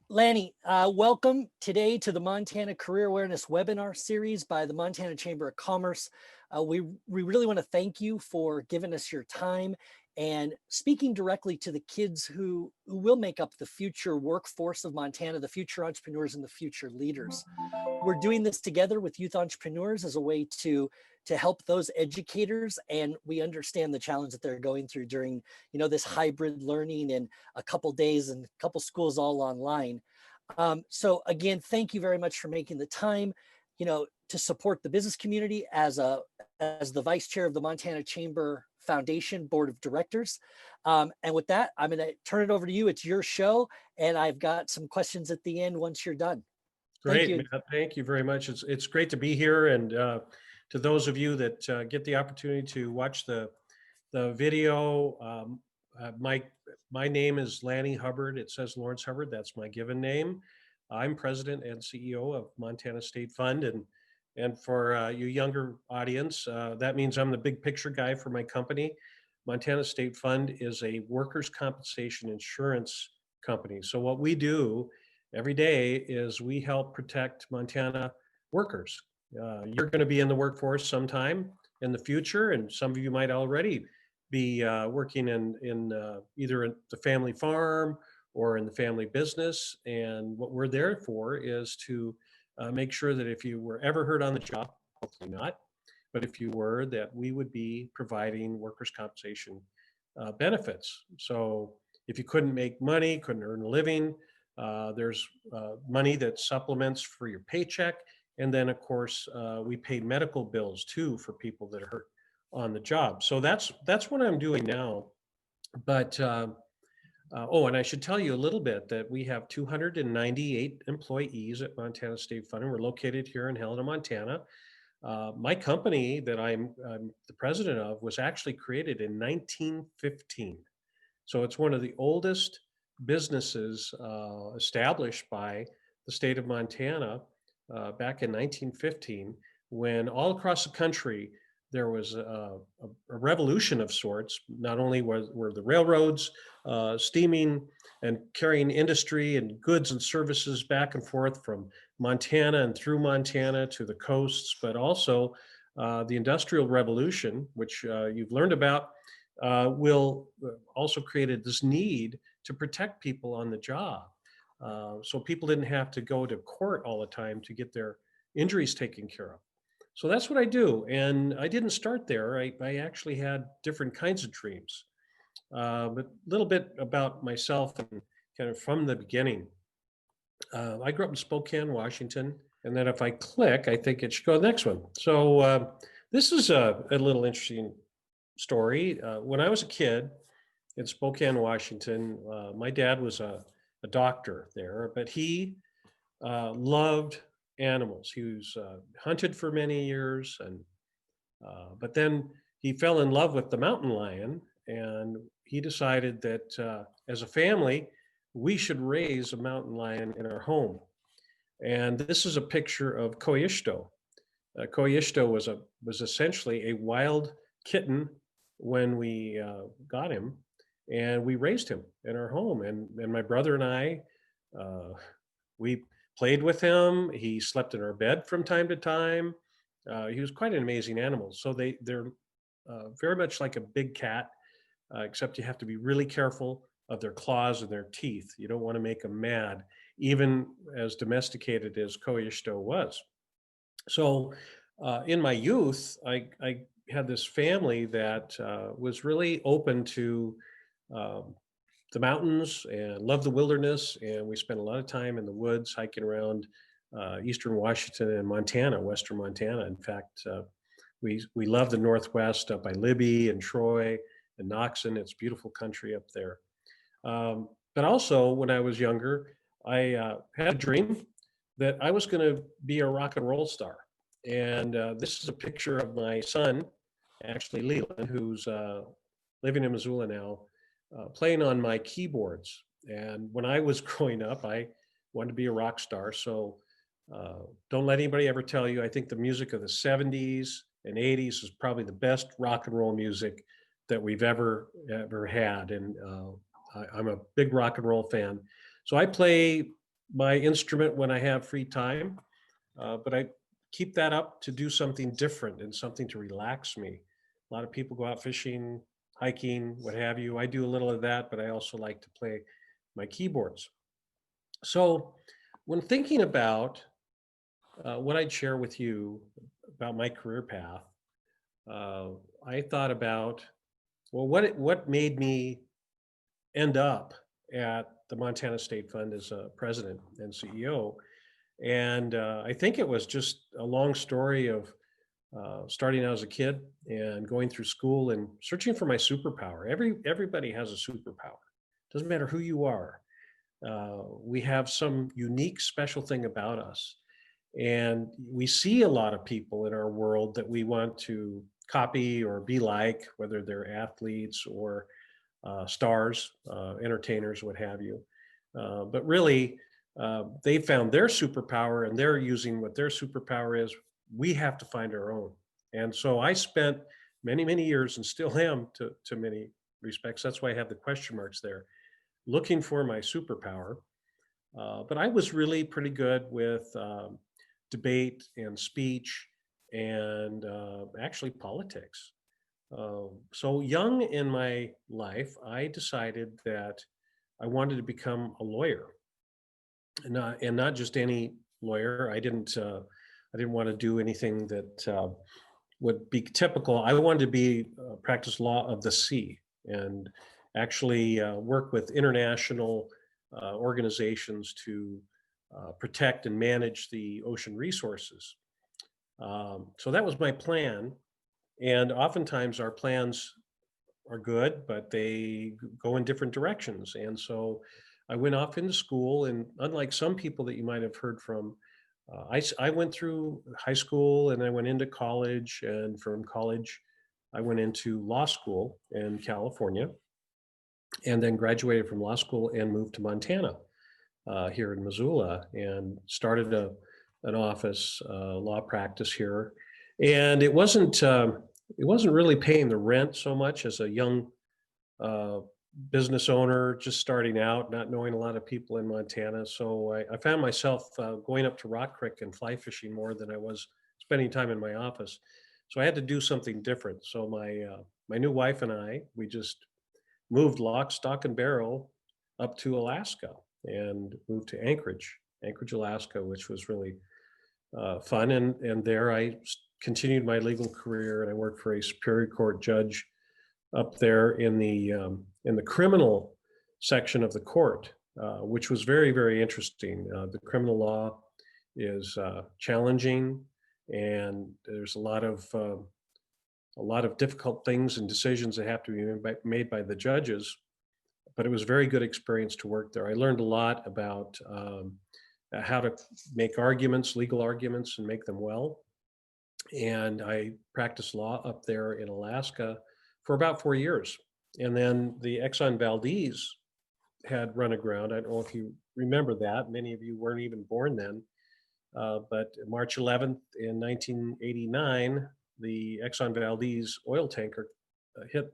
Lanny, welcome today to the Montana Career Awareness webinar series by the Montana Chamber of Commerce. We really want to thank you for giving us your time and speaking directly to the kids who will make up the future workforce of Montana, the future entrepreneurs and the future leaders. We're doing this together with youth entrepreneurs as a way to help those educators, and we understand the challenge that they're going through during this hybrid learning and a couple days and a couple schools all online. So again, thank you very much for making the time to support the business community as the vice chair of the Montana Chamber Foundation Board of Directors. And with that, I'm going to turn it over to you. It's your show, and I've got some questions at the end once you're done. Great, Matt. Thank you very much. It's great to be here, and to those of you that get the opportunity to watch the video, my name is Lanny Hubbard. It says Laurence Hubbard. That's my given name. I'm president and CEO of Montana State Fund, and for you younger audience, that means I'm the big picture guy for my company. Montana State Fund is a workers' compensation insurance company. So what we do every day is we help protect Montana workers. You're going to be in the workforce sometime in the future, and some of you might already be working in either in the family farm or in the family business. And what we're there for is to make sure that if you were ever hurt on the job, hopefully not, but if you were, that we would be providing workers' compensation benefits. So if you couldn't make money, couldn't earn a living, there's money that supplements for your paycheck. And then, of course, we pay medical bills too for people that are hurt on the job. So that's what I'm doing now. But oh, and I should tell you a little bit that we have 298 employees at Montana State Fund, and we're located here in Helena, Montana. My company that I'm the president of was actually created in 1915. So it's one of the oldest businesses established by the state of Montana back in 1915, when all across the country there was a revolution of sorts. Not only were the railroads steaming and carrying industry and goods and services back and forth from Montana and through Montana to the coasts, but also the Industrial Revolution, which you've learned about, will also created this need to protect people on the job. So people didn't have to go to court all the time to get their injuries taken care of. So that's what I do. And I didn't start there. I actually had different kinds of dreams. But a little bit about myself and kind of from the beginning. I grew up in Spokane, Washington. And then if I click, I think it should go to the next one. So this is a little interesting story. When I was a kid in Spokane, Washington, my dad was a doctor there, but he loved animals. He was hunted for many years, and but then he fell in love with the mountain lion, and he decided that as a family, we should raise a mountain lion in our home. And this is a picture of Koishto. Koishto was essentially a wild kitten when we got him, and we raised him in our home. And my brother and I, we played with him. He slept in our bed from time to time. He was quite an amazing animal. So they're very much like a big cat, except you have to be really careful of their claws and their teeth. You don't want to make them mad, even as domesticated as Koishto was. So in my youth, I had this family that was really open to the mountains and loved the wilderness. And we spent a lot of time in the woods hiking around eastern Washington and Montana, western Montana. In fact, we love the Northwest up by Libby and Troy and Knoxon. It's beautiful country up there. But also when I was younger, I had a dream that I was going to be a rock and roll star. And this is a picture of my son, actually Leland, who's living in Missoula now, playing on my keyboards. And when I was growing up, I wanted to be a rock star. So don't let anybody ever tell you, I think the music of the 70s and 80s is probably the best rock and roll music that we've ever had. And I'm a big rock and roll fan. So I play my instrument when I have free time, but I keep that up to do something different and something to relax me. A lot of people go out fishing, hiking, what have you. I do a little of that, but I also like to play my keyboards. So when thinking about what I'd share with you about my career path, uh, I thought about, well, what made me end up at the Montana State Fund as a president and CEO. And I think it was just a long story of starting out as a kid and going through school and searching for my superpower. Everybody has a superpower. Doesn't matter who you are. We have some unique, special thing about us. And we see a lot of people in our world that we want to copy or be like, whether they're athletes or stars, entertainers, what have you. But really, they found their superpower and they're using what their superpower is. We have to find our own. And so I spent many, many years and still am to many respects. That's why I have the question marks there, looking for my superpower. But I was really pretty good with debate and speech and actually politics. So young in my life, I decided that I wanted to become a lawyer, and not just any lawyer. I didn't want to do anything that would be typical. I wanted to be practice law of the sea and actually work with international organizations to protect and manage the ocean resources. So that was my plan. And oftentimes our plans are good, but they go in different directions. And so I went off into school, and unlike some people that you might have heard from, I went through high school and I went into college, and from college, I went into law school in California, and then graduated from law school and moved to Montana here in Missoula, and started an office law practice here. And it wasn't really paying the rent so much as a young uh, business owner, just starting out, not knowing a lot of people in Montana. So I found myself going up to Rock Creek and fly fishing more than I was spending time in my office. So I had to do something different. So my new wife and I, we just moved lock, stock, and barrel up to Alaska and moved to Anchorage, Alaska, which was really fun. And there I continued my legal career, and I worked for a Superior Court judge up there in the criminal section of the court, which was very, very interesting. The criminal law is challenging, and there's a lot of difficult things and decisions that have to be made by the judges. But it was a very good experience to work there. I learned a lot about how to make arguments, legal arguments, and make them well. And I practiced law up there in Alaska for about 4 years. And then the Exxon Valdez had run aground. I don't know if you remember that. Many of you weren't even born then. But March 11th in 1989, the Exxon Valdez oil tanker hit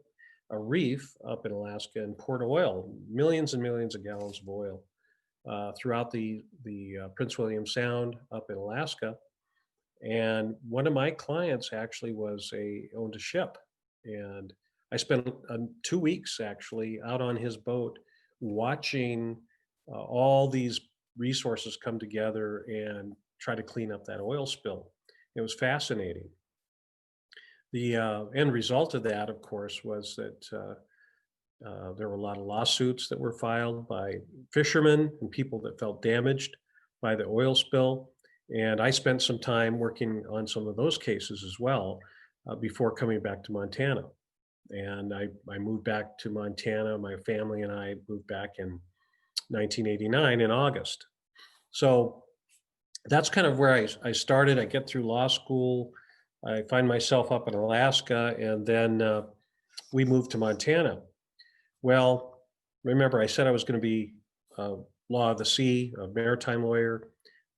a reef up in Alaska and poured oil, millions and millions of gallons of oil throughout the Prince William Sound up in Alaska. And one of my clients actually owned a ship, and I spent 2 weeks actually out on his boat watching all these resources come together and try to clean up that oil spill. It was fascinating. The end result of that, of course, was that there were a lot of lawsuits that were filed by fishermen and people that felt damaged by the oil spill. And I spent some time working on some of those cases as well before coming back to Montana. And I moved back to Montana. My family and I moved back in 1989 in August. So that's kind of where I started. I get through law school. I find myself up in Alaska, and then we moved to Montana. Well, remember, I said I was going to be law of the sea, a maritime lawyer.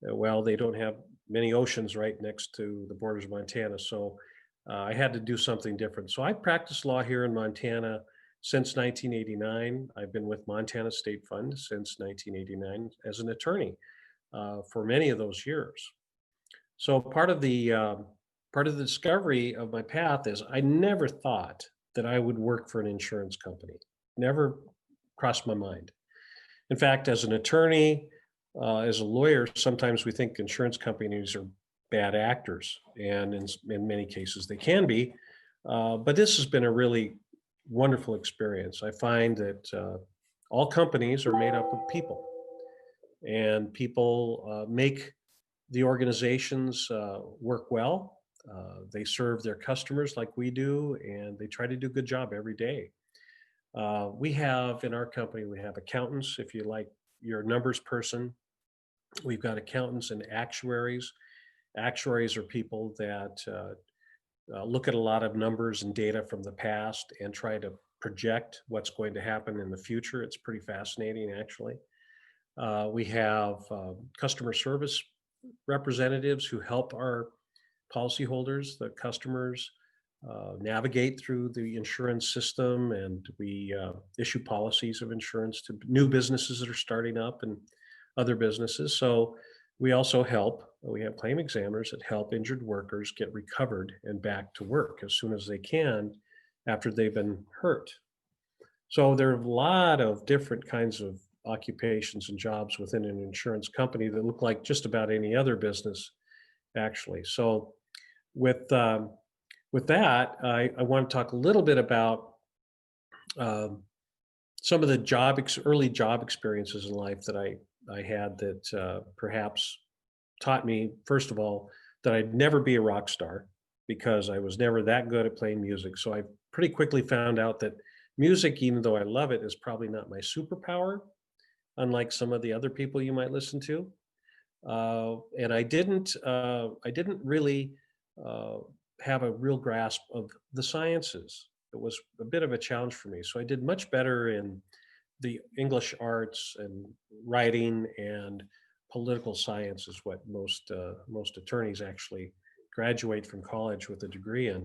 Well, they don't have many oceans right next to the borders of Montana, so I had to do something different. So I practiced law here in Montana, since 1989. I've been with Montana State Fund since 1989 as an attorney for many of those years. So part of the discovery of my path is I never thought that I would work for an insurance company. Never crossed my mind. In fact, as an attorney, as a lawyer, sometimes we think insurance companies are bad actors, and in many cases they can be. But this has been a really wonderful experience. I find that all companies are made up of people, and people make the organizations work well. They serve their customers like we do, and they try to do a good job every day. We have in our company, we have accountants, if you like, you're a numbers person. We've got accountants and actuaries. Actuaries are people that look at a lot of numbers and data from the past and try to project what's going to happen in the future. It's pretty fascinating, actually. We have customer service representatives who help our policyholders, the customers, navigate through the insurance system, and we issue policies of insurance to new businesses that are starting up and other businesses. So we also help, we have claim examiners that help injured workers get recovered and back to work as soon as they can after they've been hurt. So there are a lot of different kinds of occupations and jobs within an insurance company that look like just about any other business, actually. So with that, I want to talk a little bit about some of the early job experiences in life that I had that perhaps taught me, first of all, that I'd never be a rock star because I was never that good at playing music. So I pretty quickly found out that music, even though I love it, is probably not my superpower, unlike some of the other people you might listen to. And I didn't really have a real grasp of the sciences. It was a bit of a challenge for me. So I did much better in the English arts and writing, and political science is what most attorneys actually graduate from college with a degree in.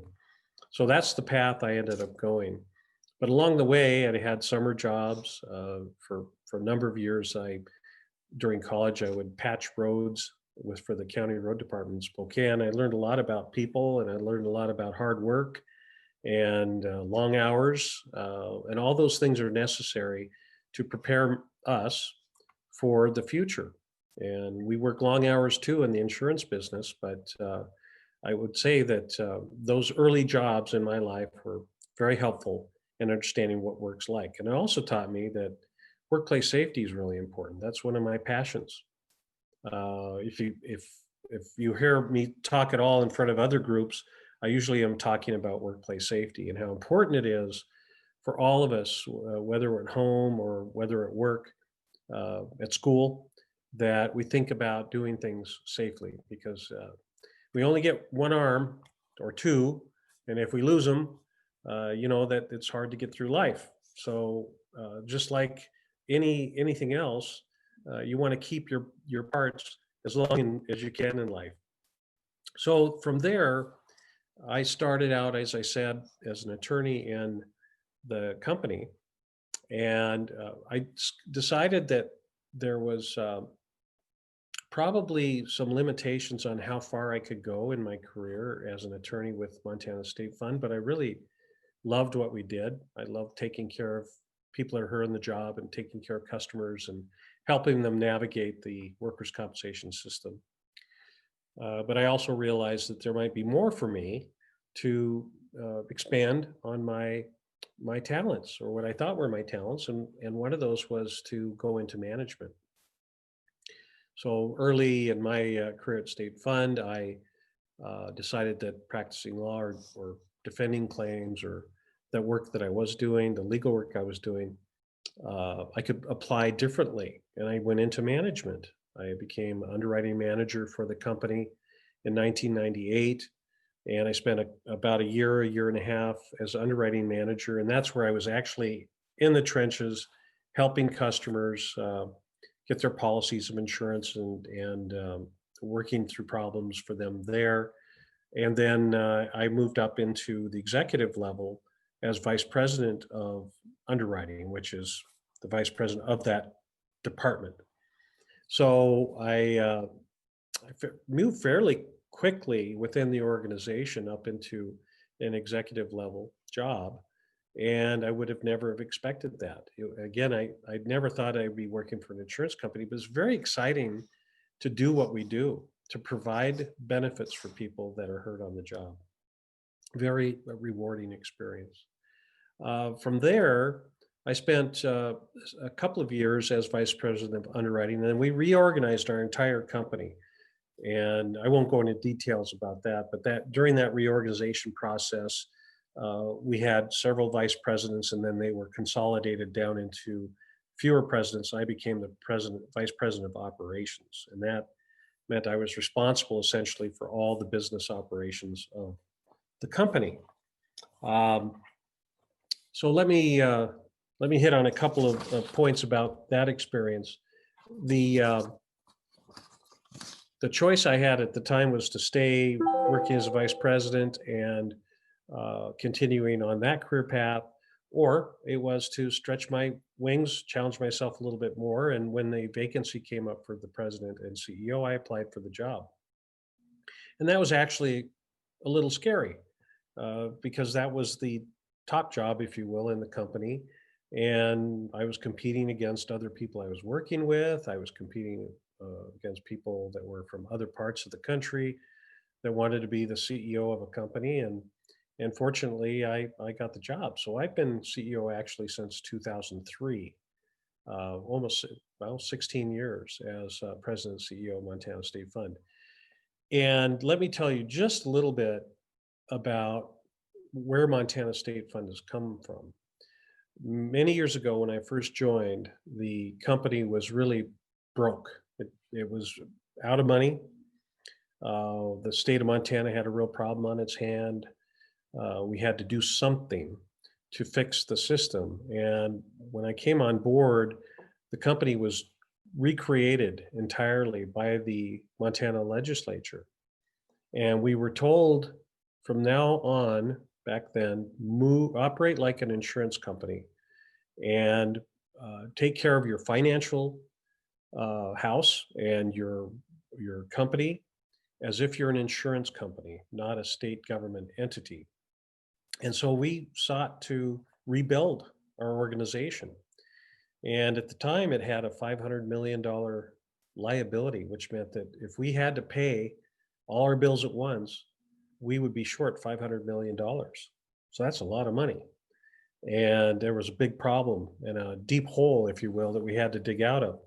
So that's the path I ended up going. But along the way, I had summer jobs for a number of years. During college, I would patch roads for the county road department in Spokane. I learned a lot about people, and I learned a lot about hard work and long hours, and all those things are necessary to prepare us for the future. And we work long hours too in the insurance business, but I would say that those early jobs in my life were very helpful in understanding what work's like. And it also taught me that workplace safety is really important. That's one of my passions. If you hear me talk at all in front of other groups, I usually am talking about workplace safety and how important it is for all of us, whether we're at home or whether at work, at school, that we think about doing things safely, because we only get one arm or two, and if we lose them, that it's hard to get through life. So just like anything else, you want to keep your parts as long as you can in life. So from there, I started out, as I said, as an attorney in the company, and I decided that there was probably some limitations on how far I could go in my career as an attorney with Montana State Fund, but I really loved what we did. I loved taking care of people that are in the job and taking care of customers and helping them navigate the workers' compensation system. But I also realized that there might be more for me to expand on my talents, or what I thought were my talents. And one of those was to go into management. So early in my career at State Fund, I decided that practicing law or defending claims, or that work that I was doing, the legal work I was doing, I could apply differently. And I went into management. I became underwriting manager for the company in 1998. And I spent about a year and a half as underwriting manager. And that's where I was actually in the trenches, helping customers get their policies of insurance and working through problems for them there. And then I moved up into the executive level as vice president of underwriting, which is the vice president of that department. So I moved fairly quickly within the organization up into an executive level job. And I would have never have expected that. Again, I never thought I'd be working for an insurance company, but it's very exciting to do what we do, to provide benefits for people that are hurt on the job. Very rewarding experience. From there, I spent a couple of years as vice president of underwriting, and then we reorganized our entire company. And I won't go into details about that, but that during that reorganization process, we had several vice presidents, and then they were consolidated down into fewer presidents. I became the vice president of operations, and that meant I was responsible essentially for all the business operations of the company. So let me hit on a couple of points about that experience. The choice I had at the time was to stay working as a vice president and continuing on that career path, or it was to stretch my wings, challenge myself a little bit more. And when the vacancy came up for the president and CEO, I applied for the job. And that was actually a little scary because that was the top job, if you will, in the company. And I was competing against other people I was working with. I was competing against people that were from other parts of the country that wanted to be the CEO of a company. And fortunately, I got the job. So I've been CEO actually since 2003, almost, well, 16 years as president and CEO of Montana State Fund. And let me tell you just a little bit about where Montana State Fund has come from. Many years ago, when I first joined, the company was really broke. It was out of money. The state of Montana had a real problem on its hand. We had to do something to fix the system. And when I came on board, the company was recreated entirely by the Montana legislature. And we were told from now on, back then, operate like an insurance company and take care of your financial house and your company as if you're an insurance company, not a state government entity. And so we sought to rebuild our organization. And at the time, it had a $500 million liability, which meant that if we had to pay all our bills at once, we would be short $500 million. So that's a lot of money. And there was a big problem and a deep hole, if you will, that we had to dig out of.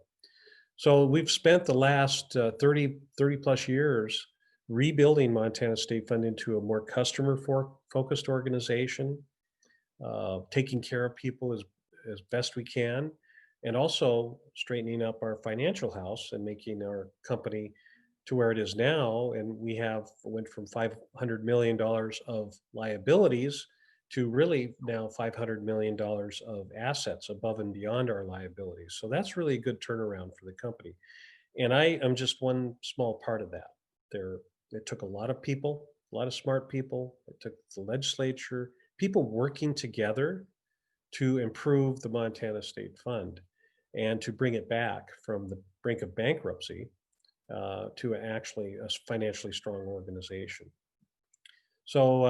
So we've spent the last 30 plus years rebuilding Montana State Fund into a more customer-focused organization, taking care of people as best we can, and also straightening up our financial house and making our company to where it is now. And we went from $500 million of liabilities to really now $500 million of assets above and beyond our liabilities. So that's really a good turnaround for the company. And I am just one small part of that. It took a lot of people, a lot of smart people. It took the legislature, people working together to improve the Montana State Fund and to bring it back from the brink of bankruptcy to actually a financially strong organization. So,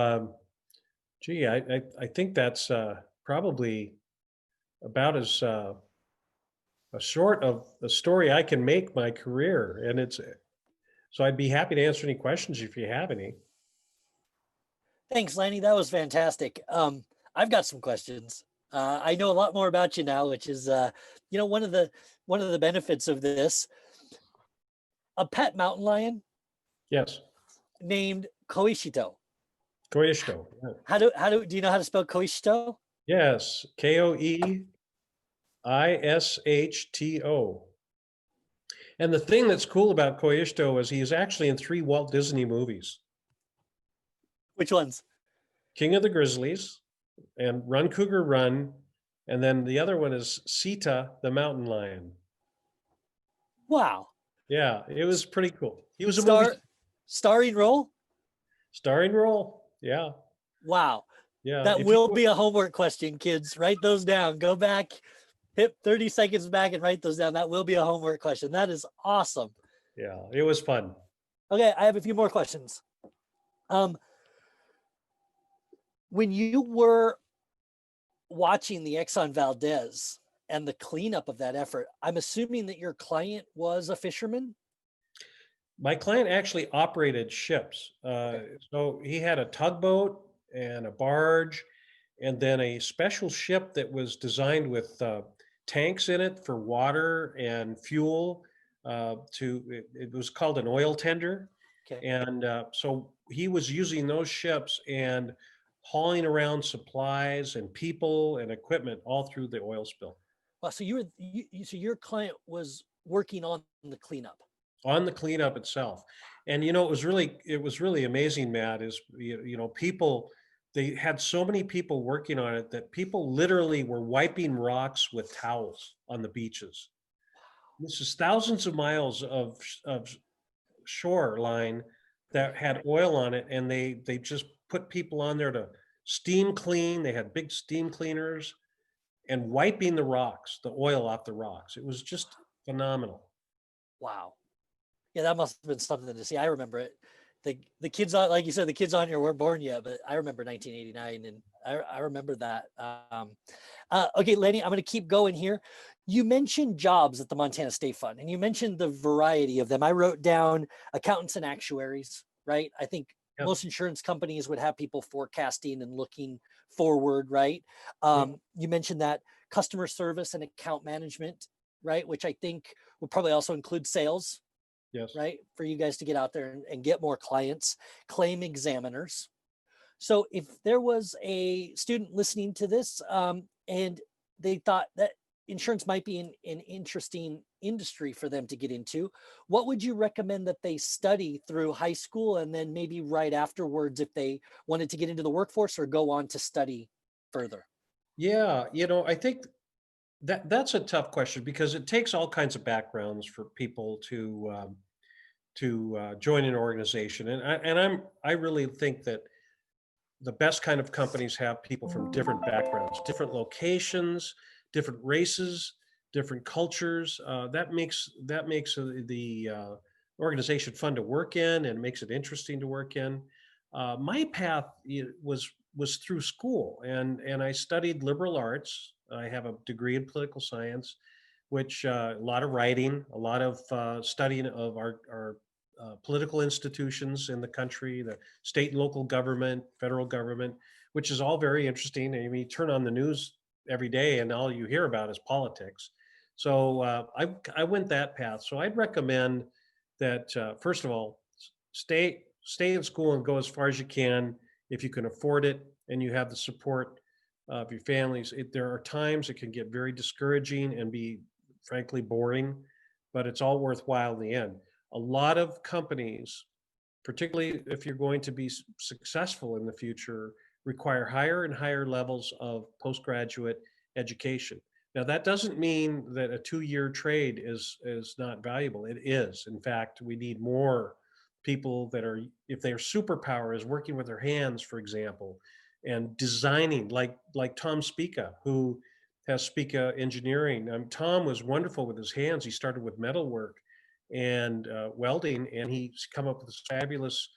I think that's probably about as short of a story I can make my career. And so I'd be happy to answer any questions if you have any. Thanks, Lanny. That was fantastic. I've got some questions. I know a lot more about you now, which is, one of the benefits of this. A pet mountain lion. Yes. Named Koishito. Koishito. Yeah. How do you know how to spell Koishito? Yes, Koishto. And the thing that's cool about Koishito is he is actually in 3 Walt Disney movies. Which ones? King of the Grizzlies and Run Cougar Run. And then the other one is Sita, the mountain lion. Wow. Yeah, it was pretty cool. He was a movie starring role? starring role. Yeah. Wow. Yeah. That If you, will be a homework question, kids. Write those down. Go back, hit 30 seconds back and write those down. That will be a homework question. That is awesome. yeah, it was fun. Okay, I have a few more questions. When you were watching the Exxon Valdez and the cleanup of that effort, I'm assuming that your client was a fisherman? My client actually operated ships. Okay. So he had a tugboat and a barge, and then a special ship that was designed with tanks in it for water and fuel. It was called an oil tender, Okay. and so he was using those ships and hauling around supplies and people and equipment all through the oil spill. Well, so so your client was working on the cleanup. On the cleanup itself. And it was really amazing, Matt, is people, they had so many people working on it that people literally were wiping rocks with towels on the beaches. This is thousands of miles of shoreline that had oil on it, and they just put people on there to steam clean. They had big steam cleaners and wiping the rocks, the oil off the rocks. It was just phenomenal. Wow. Yeah, that must have been something to see. I remember it. The kids on, like you said, the kids on here weren't born yet, but I remember 1989, and I remember that. Okay, Lenny, I'm going to keep going here. You mentioned jobs at the Montana State Fund, and you mentioned the variety of them. I wrote down accountants and actuaries, right? I think Yep. most insurance companies would have people forecasting and looking forward, right? Yep. You mentioned that customer service and account management, right? Which I think would probably also include sales, Yes. right? For you guys to get out there and get more clients, claim examiners. So if there was a student listening to this and they thought that insurance might be an interesting industry for them to get into, what would you recommend that they study through high school and then maybe right afterwards if they wanted to get into the workforce or go on to study further? Yeah, I think that's a tough question because it takes all kinds of backgrounds for people to join an organization, and I really think that the best kind of companies have people from different backgrounds, different locations, different races, different cultures. That makes the organization fun to work in and makes it interesting to work in. My path was through school, and I studied liberal arts. I have a degree in political science, which a lot of writing, a lot of studying of our political institutions in the country, the state and local government, federal government, which is all very interesting. I mean, you turn on the news every day, and all you hear about is politics. So I went that path. So I'd recommend that first of all, stay in school and go as far as you can if you can afford it and you have the support of your families. There are times it can get very discouraging and be frankly boring, but it's all worthwhile in the end. A lot of companies, particularly if you're going to be successful in the future, require higher and higher levels of postgraduate education. Now, that doesn't mean that a 2-year trade is not valuable. It is. In fact, we need more people that are, if their superpower is working with their hands, for example, and designing, like Tom Spica, who has Spica Engineering. Tom was wonderful with his hands. He started with metalwork and welding, and he's come up with this fabulous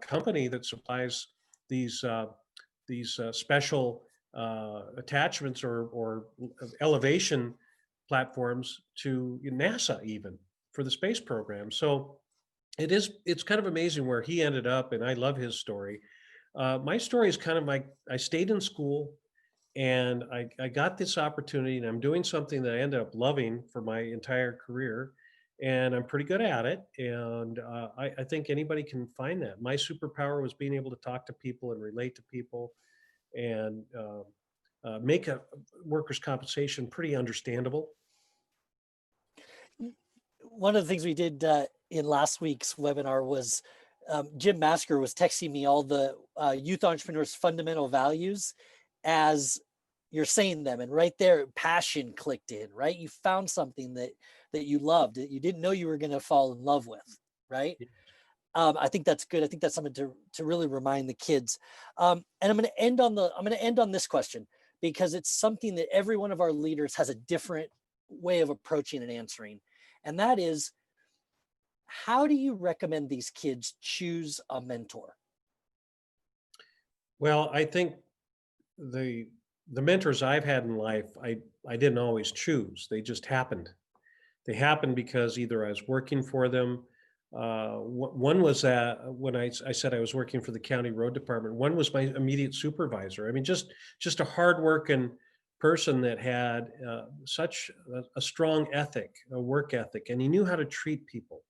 company that supplies these special attachments or elevation platforms to NASA, even for the space program. So it's kind of amazing where he ended up, and I love his story. My story is kind of like I stayed in school and I got this opportunity, and I'm doing something that I ended up loving for my entire career, and I'm pretty good at it. And I think anybody can find that. My superpower was being able to talk to people and relate to people, and make a workers' compensation pretty understandable. One of the things we did in last week's webinar was Jim Masker was texting me all the youth entrepreneurs' fundamental values as you're saying them, and right there, passion clicked in. Right, you found something that you loved that you didn't know you were going to fall in love with. Right. I think that's good. I think that's something to really remind the kids. And I'm going to end on this question, because it's something that every one of our leaders has a different way of approaching and answering. And that is, how do you recommend these kids choose a mentor? Well, I think the mentors I've had in life, I didn't always choose. They just happened. They happened because either I was working for them. One was when I said I was working for the county road department. One was my immediate supervisor. I mean, just a hardworking person that had such a strong ethic, a work ethic, and he knew how to treat people.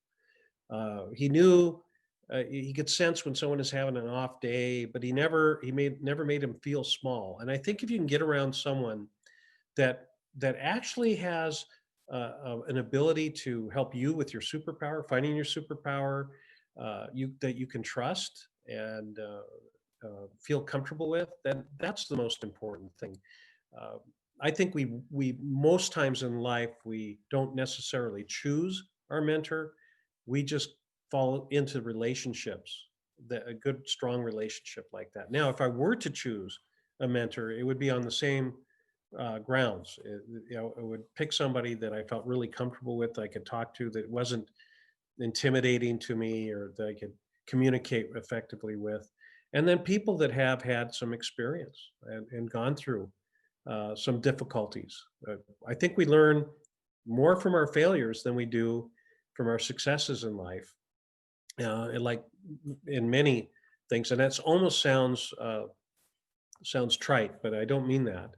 He knew he could sense when someone is having an off day, but never made him feel small. And I think if you can get around someone that actually has an ability to help you with your superpower, finding your superpower, that you can trust and feel comfortable with, then that's the most important thing. Uh, I think we most times in life we don't necessarily choose our mentor. We just fall into relationships, that a good strong relationship like that. Now, if I were to choose a mentor, it would be on the same grounds. I would pick somebody that I felt really comfortable with, I could talk to, that wasn't intimidating to me, or that I could communicate effectively with. And then people that have had some experience and gone through some difficulties. I think we learn more from our failures than we do from our successes in life. And like in many things, and that's almost sounds trite, but I don't mean that.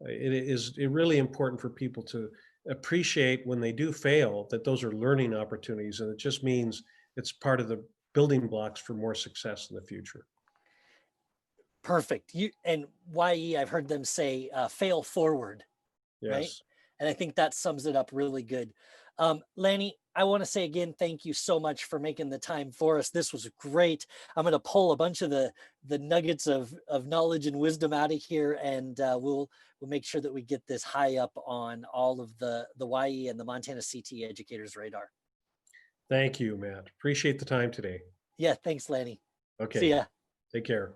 It is really important for people to appreciate when they do fail, that those are learning opportunities, and it just means it's part of the building blocks for more success in the future. Perfect. And YE, I've heard them say, fail forward, right? Yes. And I think that sums it up really good. Lanny, I want to say again, thank you so much for making the time for us. This was great. I'm going to pull a bunch of the nuggets of knowledge and wisdom out of here, and we'll make sure that we get this high up on all of the YE and the Montana CT educators' radar. Thank you, Matt. Appreciate the time today. Yeah, thanks, Lanny. See Okay. ya. Take care.